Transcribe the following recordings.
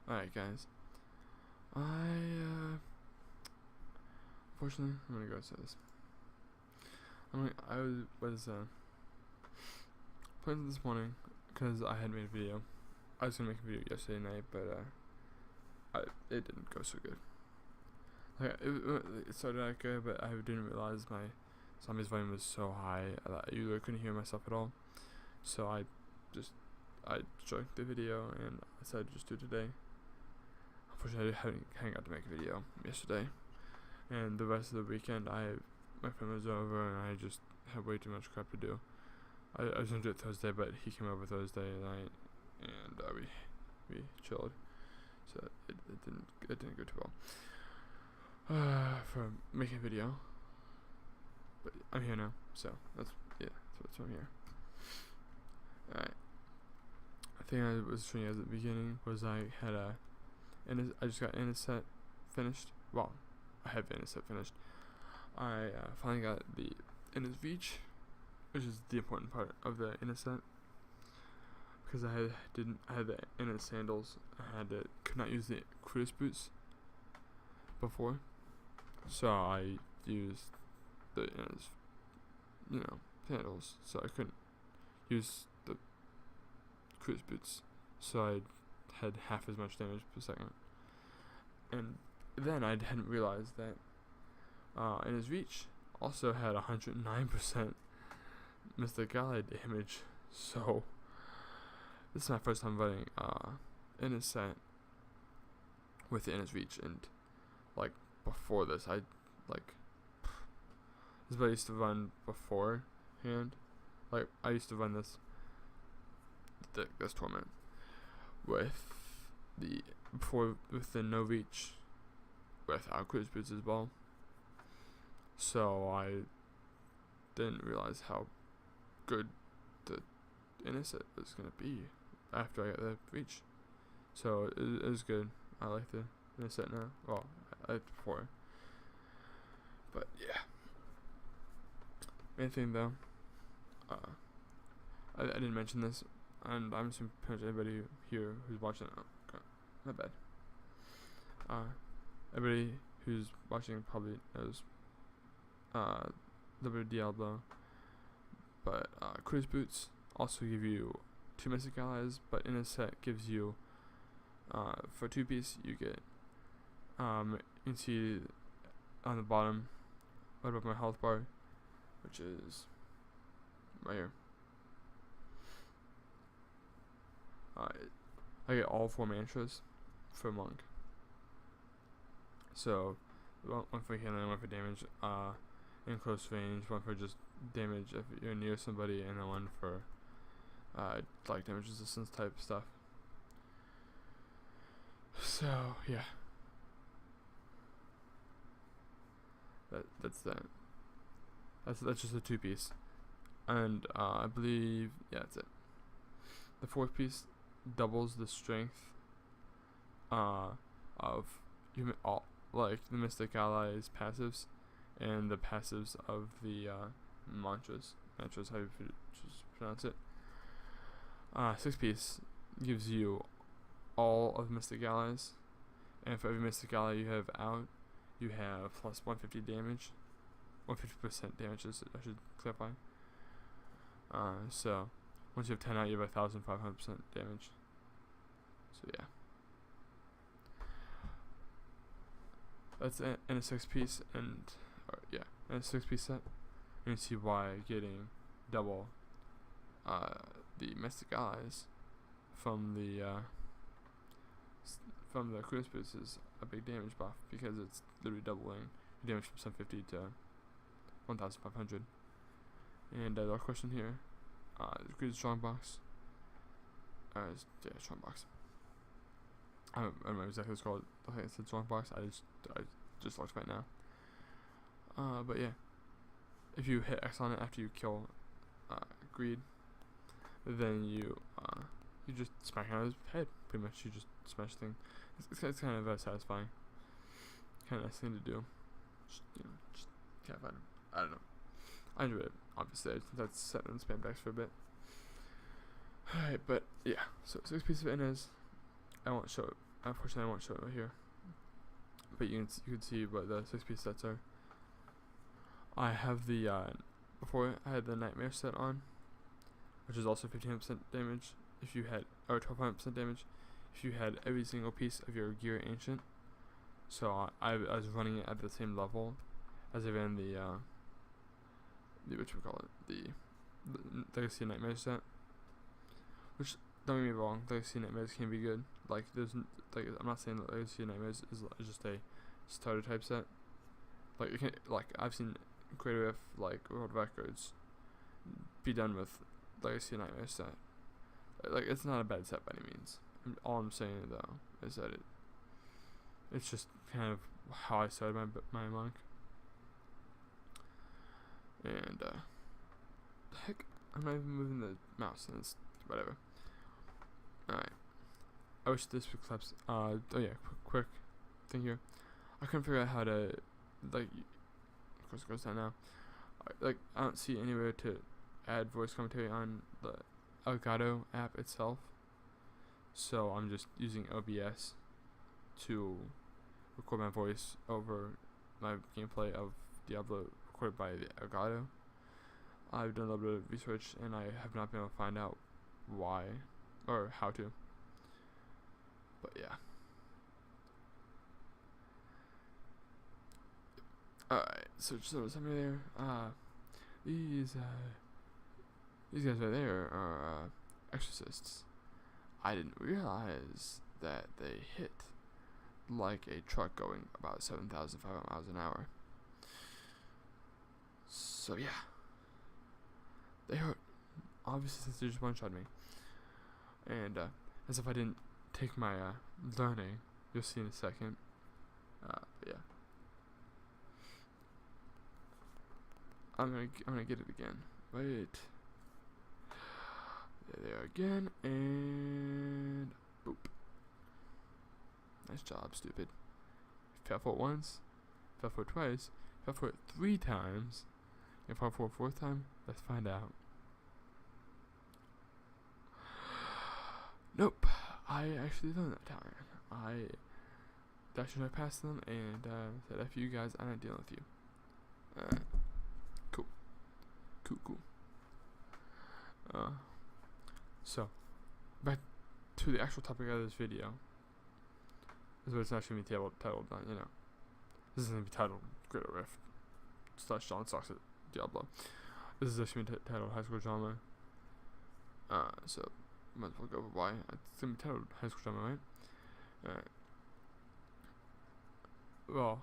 Alright, guys. Unfortunately, I'm gonna go say this. I was playing this morning because I had made a video. I was gonna make a video yesterday night, but it didn't go so good. Like it started out good, but I didn't realize my zombie's volume was so high that I either couldn't hear myself at all. So I struck the video and I decided to just do it today. Unfortunately, I hadn't got to make a video yesterday, and the rest of the weekend my friend was over and I just had way too much crap to do. I was gonna do it Thursday, but he came over Thursday night and we chilled, so it didn't go too well for making a video. But I'm here now, so that's why I'm here. Alright. I think I was showing you at the beginning was I just got Innocent finished. Well, I have Innocent finished. I finally got the Innis Reach, which is the important part of the Innocent, because I had the Innis sandals. Could not use the Cruise boots before, so I used the Innis, sandals. So I couldn't use the Cruise boots, so I had half as much damage per second. And then I hadn't realized that Innis Reach also had 109% Mystic Ally damage. So this is my first time running Innocent with the Innis Reach, and like before this, this is what I used to run beforehand. Like I used to run this tournament with the no reach without Cruise boots as well. So I didn't realize how good the Innocent was gonna be after I got the reach. So it was good. I like the Innocent now. Well, I liked it before. But yeah. Main thing though, I didn't mention this, and I'm assuming everybody here who's watching. Oh, God, my bad. Everybody who's watching probably knows the bit of Diablo, but Cruise boots also give you 2 Mystic Allies, but in a set gives you for 2-piece you get you can see on the bottom right above my health bar, which is right here. I get all 4 mantras for Monk. So one for healing, one for damage in close range, one for just damage if you're near somebody, and then one for like damage resistance type stuff. So yeah, that's that. That's just a 2-piece, and I believe that's it. The 4th piece doubles the strength of like the Mystic Allies passives and the passives of the mantras, how you pronounce it. 6th piece gives you all of Mystic Allies, and for every Mystic Ally you have out, you have plus 150 damage, 150% damage, I should clarify. So once you have 10 out, you have 1,500% damage. So yeah, that's in a 6-piece, in a 6-piece set. You can see why getting double the Mystic Allies from the Cruise boots is a big damage buff, because it's literally doubling your damage from 750 to 1,500. And the other question here, Cruise Strongbox. Strongbox. I don't remember exactly what it's called. I think it's a Strongbox. I just looked right now. But yeah, if you hit X on it after you kill Greed, then you just smack it on his head. Pretty much, you just smash the thing. It's kind of satisfying. Kind of nice thing to do. Just kind of fun. I don't know. I enjoy it. Obviously, that's set in spam decks for a bit. Alright, but yeah. So 6 pieces of Innis. I won't show unfortunately I won't show it here, but you can see what the 6-piece sets are. I have the before I had the nightmare set on, which is also 15% damage if you had, or 12% damage if you had every single piece of your gear ancient. So I was running it at the same level as I ran the the Legacy Nightmares set. Which, don't get me wrong, Legacy Nightmares can be good. Like I'm not saying that Legacy Nightmares is just a starter type set. Like it can, like I've seen creative world records be done with Legacy Nightmares set. Like it's not a bad set by any means. All I'm saying though is that it's just kind of how I started my monk. And the heck, I'm not even moving the mouse, and it's whatever. Alright. I wish this would collapse. Oh yeah, quick thing here. I couldn't figure out how to, of course it goes down now. I don't see anywhere to add voice commentary on the Elgato app itself. So I'm just using OBS to record my voice over my gameplay of Diablo recorded by the Elgato. I've done a little bit of research and I have not been able to find out why or how to. But yeah. Alright, so just somebody there. These guys right there are exorcists. I didn't realize that they hit like a truck going about 7,500 miles an hour. So yeah, they hurt. Obviously, since they just one-shot me. And as if I didn't take my learning, you'll see in a second. But yeah, I'm gonna get it again. Wait. There they are again, and boop. Nice job, stupid. Fell for it once, fell for it twice, fell for it 3 times, and fell for it 4th time. Let's find out. Nope, I actually learned that time. I dashed right past them and said, "F you guys, I'm not dealing with you." Cool. So, back to the actual topic of this video. This is what it's not going to be titled, this is going to be titled Greater Rift / John Sucks at Diablo. This is actually going to be titled High School Drama. So, might as well go over why. It's going to be titled High School Drama, right? Alright. Well,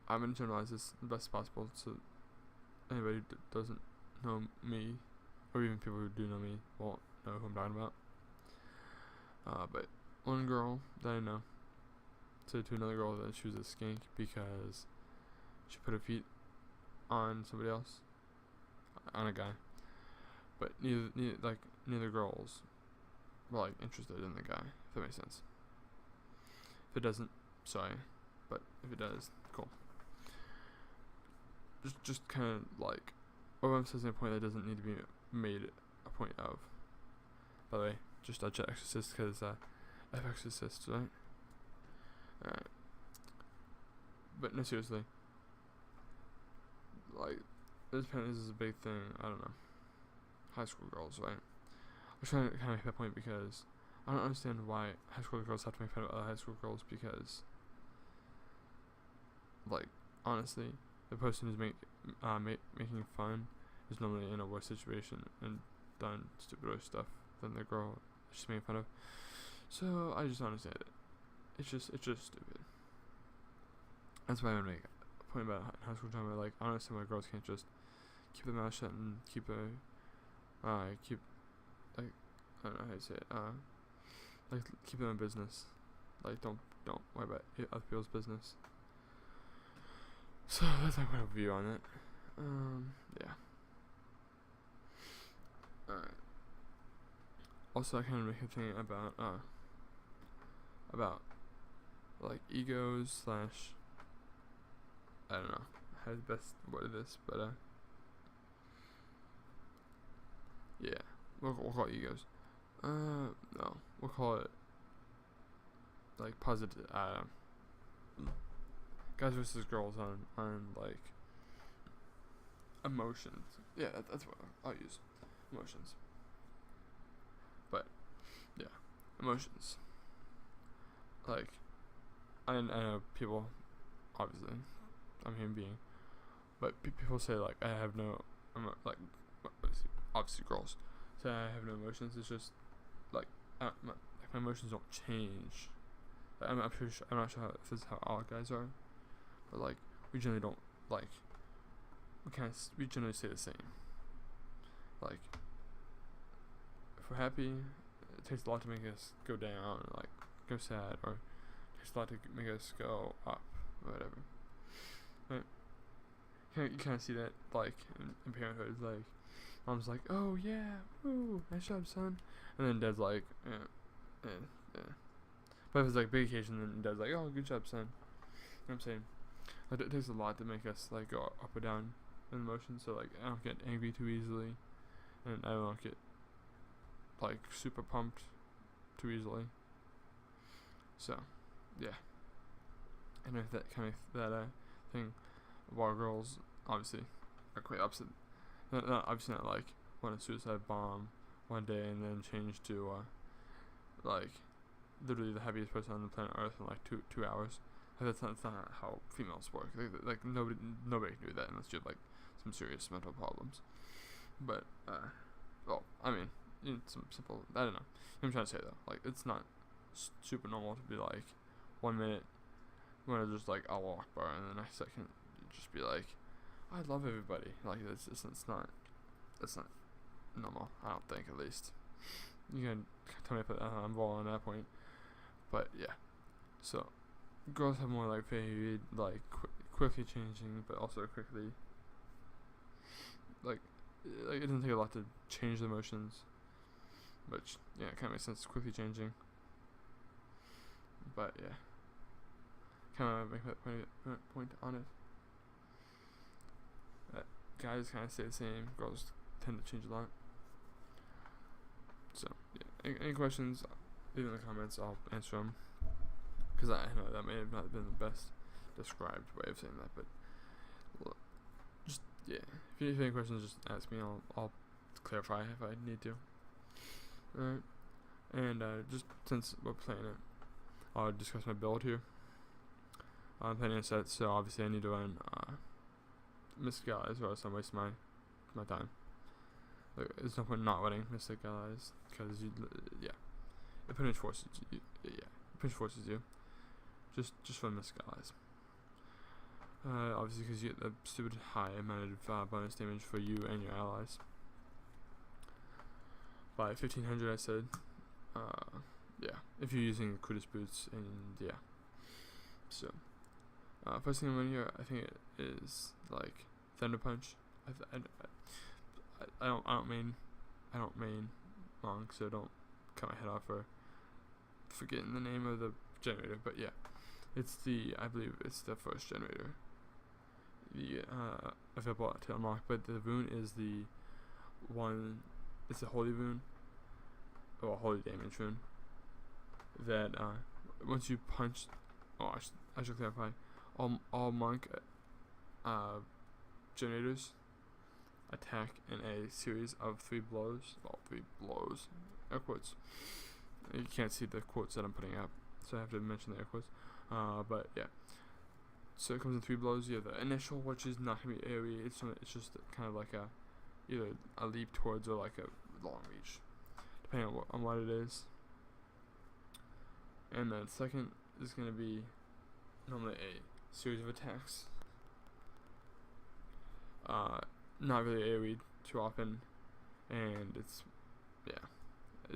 I'm going to generalize this the best possible so anybody who doesn't know me, or even people who do know me, won't know who I'm talking about. But one girl that I know said to another girl that she was a skank because she put her feet on somebody else, on a guy. But neither girls were interested in the guy, if that makes sense. If it doesn't, sorry, but if it does, cool. Just kind of overemphasizing a point that doesn't need to be made a point of. By the way, just check Exorcist because F Exorcist, right? Alright. But no, seriously. This is a big thing. I don't know. High school girls, right? I was trying to kind of make that point because I don't understand why high school girls have to make fun of other high school girls because, honestly, the person who's making fun is normally in a worse situation and done stupider stuff than the girl she's making fun of. So I just don't understand it. It's just stupid. That's why I make a point about high school drama. I don't understand why girls can't just keep their mouth shut and keep I don't know how to say it. Keep their own business. Don't worry about other people's business. So that's my point of view on it. Yeah. Alright. Also, I kind of make a thing about egos / I don't know how to best word this, but yeah, we'll call it egos. No, we'll call it like positive guys versus girls on like emotions. Yeah, that's what I'll use, emotions. But yeah, emotions. Like I know people, obviously, I'm a human being, but people say like I have no like obviously girls say I have no emotions. It's just like my emotions don't change. I'm not sure if this is how all guys are, but like we generally don't like we generally stay the same. Like if we're happy, it takes a lot to make us go down, or like go sad, or it takes a lot to make us go up, or whatever. Right? You kind of see that like in parenthood. Like mom's like, oh yeah, woo, nice job, son, and then dad's like, yeah. But if it's like big occasion, then dad's like, oh, good job, son. You know what I'm saying? Like, it takes a lot to make us like go up or down in emotions. So like I don't get angry too easily, and I don't get like super pumped too easily. So yeah, and if that kind of thing, while girls obviously are quite opposite. Not obviously not like want a suicide bomb one day and then change to like literally the happiest person on the planet Earth in like two hours. Like that's not how females work. Like nobody can do that unless you have like some serious mental problems. But well, I mean, some simple. I don't know. I'm trying to say though, like it's not super normal to be like 1 minute when it's just like Allah Akbar, and the next second you just be like, I love everybody. Like it's not normal. I don't think, at least. You can tell me if I'm wrong on that point. But yeah, so girls have more like varied, like quickly changing, but also quickly like it doesn't take a lot to change the emotions, which yeah, kind of makes sense. Quickly changing, but yeah, kind of make that point on it. Guys kind of stay the same. Girls tend to change a lot. So yeah, any questions? Leave in the comments. I'll answer them. Because I know that may have not been the best described way of saying that, but just yeah. If you have any questions, just ask me. I'll clarify if I need to. Alright, and just since we're playing it, I'll discuss my build here. I'm playing a set, so obviously I need to run Mystic Allies, or else I'm wasting my time. Like, there's no point not running Mystic Allies, because it pretty much forces you. Just run Mystic Allies. Obviously, because you get the stupid high amount of bonus damage for you and your allies. By 1500, I said. Yeah, if you're using Kudus boots, and yeah. So, first thing I'm running here, I think it is like Thunder Punch. I don't main Monk, so don't cut my head off for forgetting the name of the generator. But yeah, I believe it's the first generator available to unlock. But the rune is the one. It's a holy rune, or a holy damage rune. That once you punch, I should clarify. All monk generators attack in a series of 3 blows. Well, 3 blows. Air quotes. You can't see the quotes that I'm putting up, so I have to mention the air quotes. But yeah. So it comes in 3 blows. You have the initial, which is not gonna be AoE. It's just kind of like either a leap towards or like a long reach, depending on what it is. And then second is gonna be normally a series of attacks. Not really AoE too often, and it's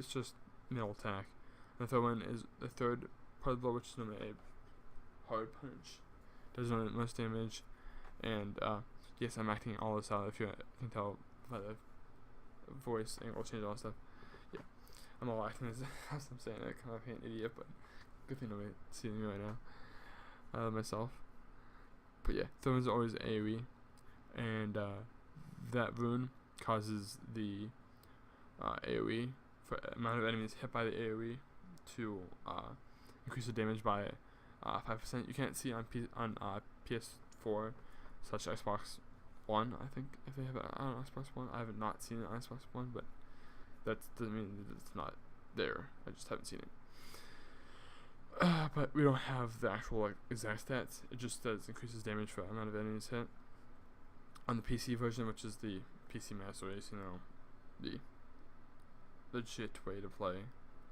just middle attack. And the third one is the third part of the blow, which is normally a hard punch. Does the most damage, and yes, I'm acting all this out. If you can tell by the voice angle change, all that stuff. Yeah, I'm all acting as I'm saying it, kind of like an idiot, but good thing nobody seeing me right now. Myself. But yeah, third one's always AoE, and that rune causes the AoE for amount of enemies hit by the AoE to increase the damage by 5%. You can't see it on PS4 such Xbox One. I think if they have it on Xbox One, I have not seen it on Xbox One, but that doesn't mean that it's not there. I just haven't seen it. But we don't have the actual like exact stats. It just does increases damage for the amount of enemies hit. On the PC version, which is the PC Master Race, you know, the legit way to play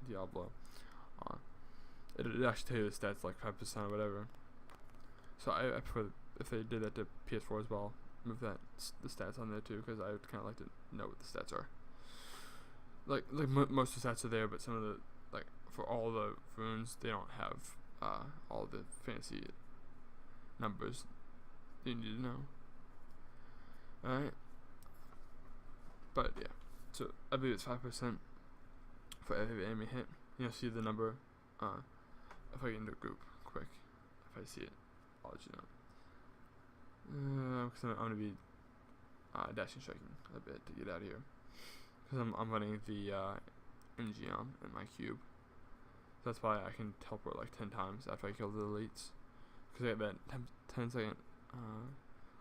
Diablo, it actually tell you the stats like 5% or whatever. So I prefer if they did that to PS4 as well, move the stats on there too, because I would kind of like to know what the stats are. Like most of the stats are there, but some of the like for all the runes they don't have all the fancy numbers you need to know. Alright, but yeah, so I believe it's 5% for every enemy hit. You'll see the number. If I get into a group quick, if I see it, I'll let you know. Because I'm gonna be dashing striking a bit to get out of here. Because I'm running the Ingeon in my cube. So that's why I can teleport like 10 times after I kill the elites. Because I get that 10 second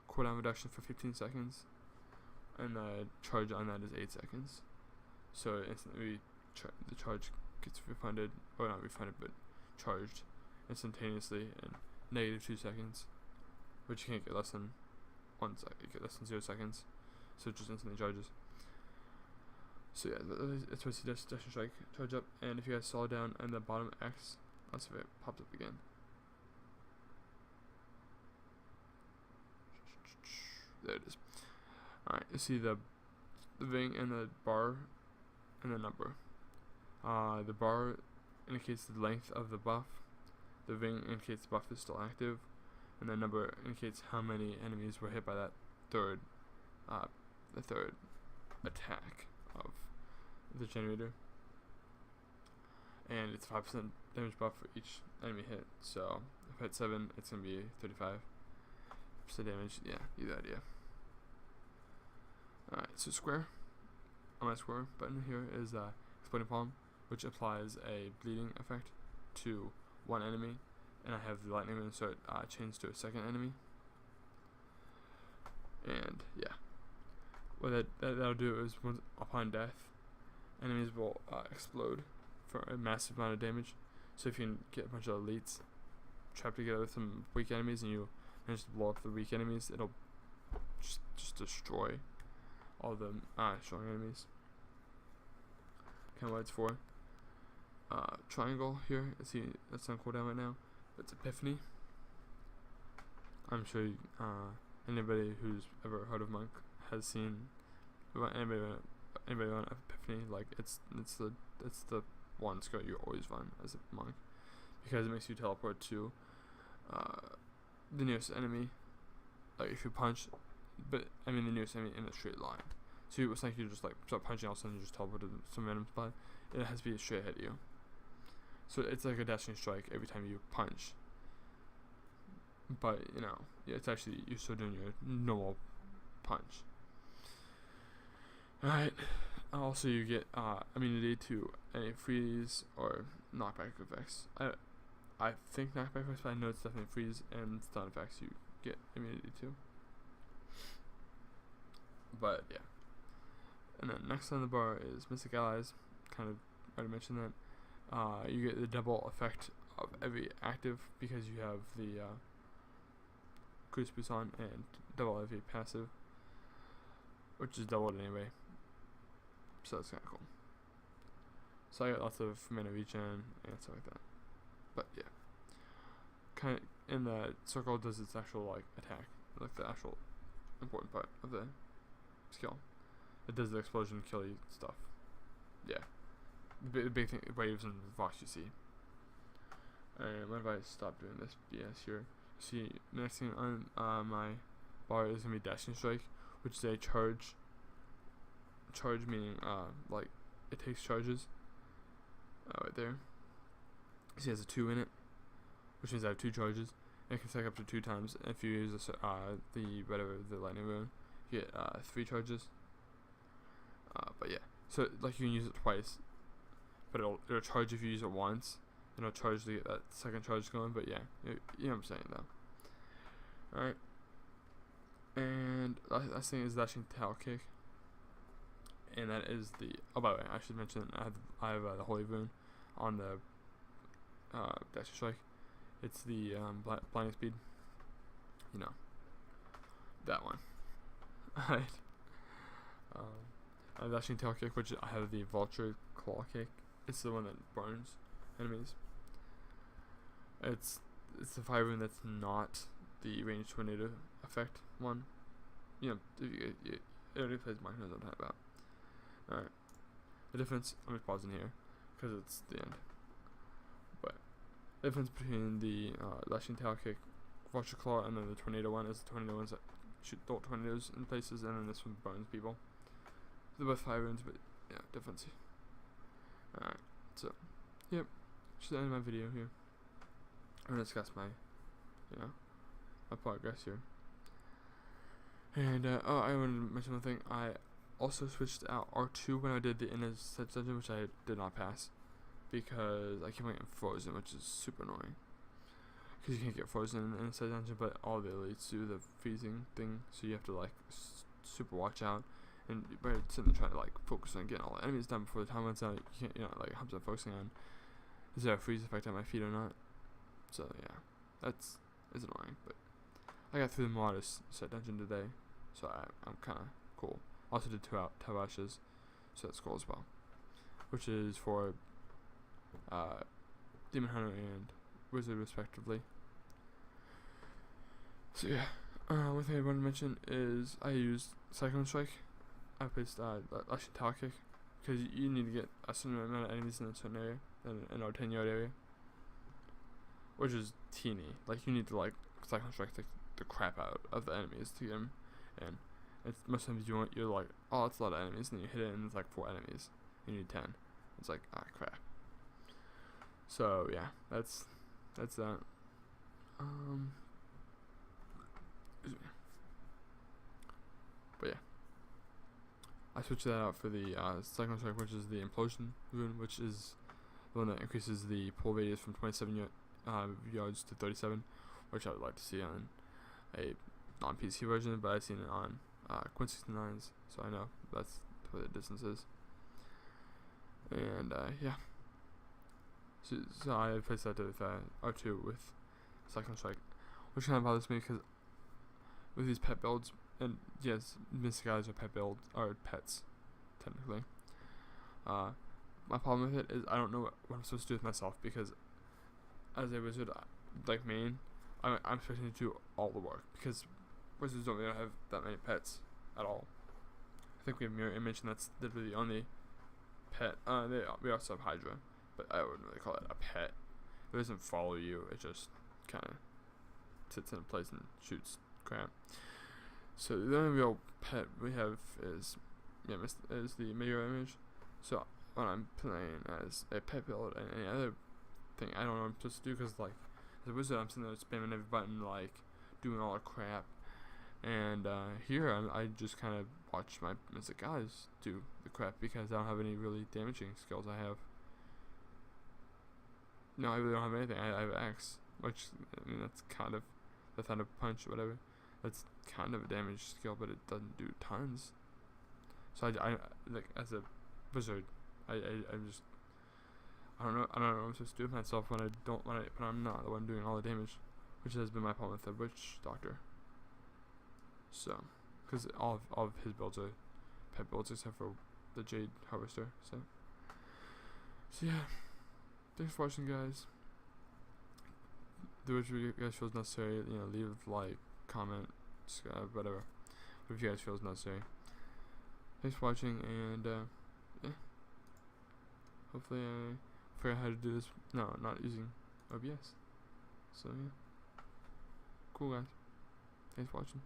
cooldown reduction for 15 seconds. And the charge on that is 8 seconds. So instantly the charge gets refunded, or not refunded, but charged instantaneously in -2 seconds. Which you can't get less than 1 second, you get less than 0 seconds. So it just instantly charges. So yeah, that's why you see dash and strike charge up, and if you guys saw down in the bottom X, let's see if it pops up again. There it is. Alright, you see the ring and the bar and the number. The bar indicates the length of the buff, the ring indicates the buff is still active, and the number indicates how many enemies were hit by that third attack of the generator. And it's 5% damage buff for each enemy hit, so if I hit 7, it's going to be 35% damage. Yeah, you get the idea. Alright, so square. On my square button here is Exploding Palm, which applies a bleeding effect to one enemy, and I have the lightning rune, so it changes to a second enemy. And yeah, what that'll do is once upon death, enemies will explode for a massive amount of damage. So if you can get a bunch of elites trapped together with some weak enemies, and you manage to blow up the weak enemies, it'll just destroy all the strong enemies. Kind of what it's for. Triangle here, see that's on cooldown right now. It's Epiphany. I'm sure anybody who's ever heard of Monk has seen anybody on Epiphany. Like it's the one skill you always run as a monk, because it makes you teleport to the nearest enemy. Like if you punch, but I mean the nearest enemy in a straight line. So it's like you just like start punching, all of a sudden you just teleport to some random spot. It has to be straight ahead of you. So it's like a dashing strike every time you punch. But you know, yeah, it's actually you're still doing your normal punch. Alright. Also, you get immunity to any freeze or knockback effects. I think knockback effects, but I know it's definitely freeze and stun effects you get immunity to. But yeah. And then next on the bar is Mystic Allies. Kind of already mentioned that. You get the double effect of every active because you have the Cruise Boost on, and double every passive, which is doubled anyway. So that's kind of cool. So I got lots of mana regen and stuff like that. But yeah, kind of in the circle does its actual like attack, like the actual important part of the skill. It does the explosion kill you stuff. Yeah, the big thing, waves and rocks you see. And what if I stop doing this BS here? See, next thing on my bar is gonna be Dashing Strike, which is a charge. Charge meaning like it takes charges. Right there. See, it has a 2 in it, which means I have 2 charges. And it can stack up to 2 times. If you use this, the lightning rune, you get 3 charges. But yeah, so like you can use it twice, but it'll charge if you use it once, charge to get that second charge going. But yeah, you know what I'm saying though. All right. And last thing is dashing tail kick, and that is the. Oh, by the way, I should mention I have the holy rune on the dashing strike. It's the blinding speed. That one. Alright. Dashing tail kick, which I have the vulture claw kick. It's the one that burns enemies. It's the fire rune that's not the ranged tornado effect one. Everybody plays Minecraft knows what I'm talking about. Alright. The difference, I'm just pausing here because it's the end. But the difference between the dashing tail kick, vulture claw, and then the tornado one is the tornado ones that shoot tornadoes in places, and then this one burns people. They're both fire runes, but yeah, difference. Alright, so yep, just the end of my video here. I'm gonna discuss my progress here. And I wanted to mention one thing. I also switched out R2 when I did the inner set dungeon, which I did not pass because I kept getting frozen, which is super annoying. Because you can't get frozen in the set dungeon, but all the elites do the freezing thing, so you have to like super watch out. And you're sitting there trying to like focus on getting all the enemies done before the time runs out. You can't, like, I'm focusing on is there a freeze effect on my feet or not. So yeah, it's annoying, but I got through the modest set dungeon today, so I'm kind of cool. Also did two ashes, so that's cool as well, which is for Demon Hunter and Wizard respectively. So yeah, one thing I want to mention is I used Cyclone Strike. I placed Lashing Tail Kick because you need to get a certain amount of enemies in a certain area, in our 10-yard area, which is teeny. Like you need to like Cyclone Strike the crap out of the enemies to get them, and it's most times you're like, oh, it's a lot of enemies, and then you hit it and it's like 4 enemies. You need 10. It's like, ah, crap. So yeah, that's that. Excuse me. But yeah, I switched that out for the Cyclone Strike, which is the Implosion rune, which is the one that increases the pull radius from 27 yards to 37, which I would like to see on a non-PC version, but I've seen it on Quint 69s, so I know that's what the distance is. And yeah, so I placed that with R2 with Cyclone Strike, which kind of bothers me because with these pet builds, and yes, Mystic Eyes are pets, technically. My problem with it is I don't know what I'm supposed to do with myself, because as a wizard like me, I'm expecting to do all the work, because wizards don't really have that many pets at all. I think we have Mirror Image, and that's literally the only pet. We also have Hydra, but I wouldn't really call it a pet. It doesn't follow you, it just kind of sits in a place and shoots crap. So the only real pet we have is the Mirror Image. So when I'm playing as a pet build and any other thing, I don't know what I'm supposed to do, because like as a wizard I'm sitting there spamming every button, like doing all the crap. And here I just kind of watch my Mystic Guys do the crap, because I don't have any really damaging skills. I really don't have anything. I have X, which that's kind of the Thunder Punch or whatever. That's kind of a damage skill, but it doesn't do tons. So I like as a wizard, I don't know what I'm supposed to do with myself when I'm not the one doing all the damage, which has been my problem with the Witch Doctor. So, because all of his builds are pet builds except for the Jade Harvester. So yeah, thanks for watching, guys. Do what you guys feel is necessary. Leave a like, comment, subscribe, whatever you guys feel is necessary. Thanks for watching, and yeah, hopefully I figure out how to do this. No, not using OBS. So yeah, cool, guys. Thanks for watching.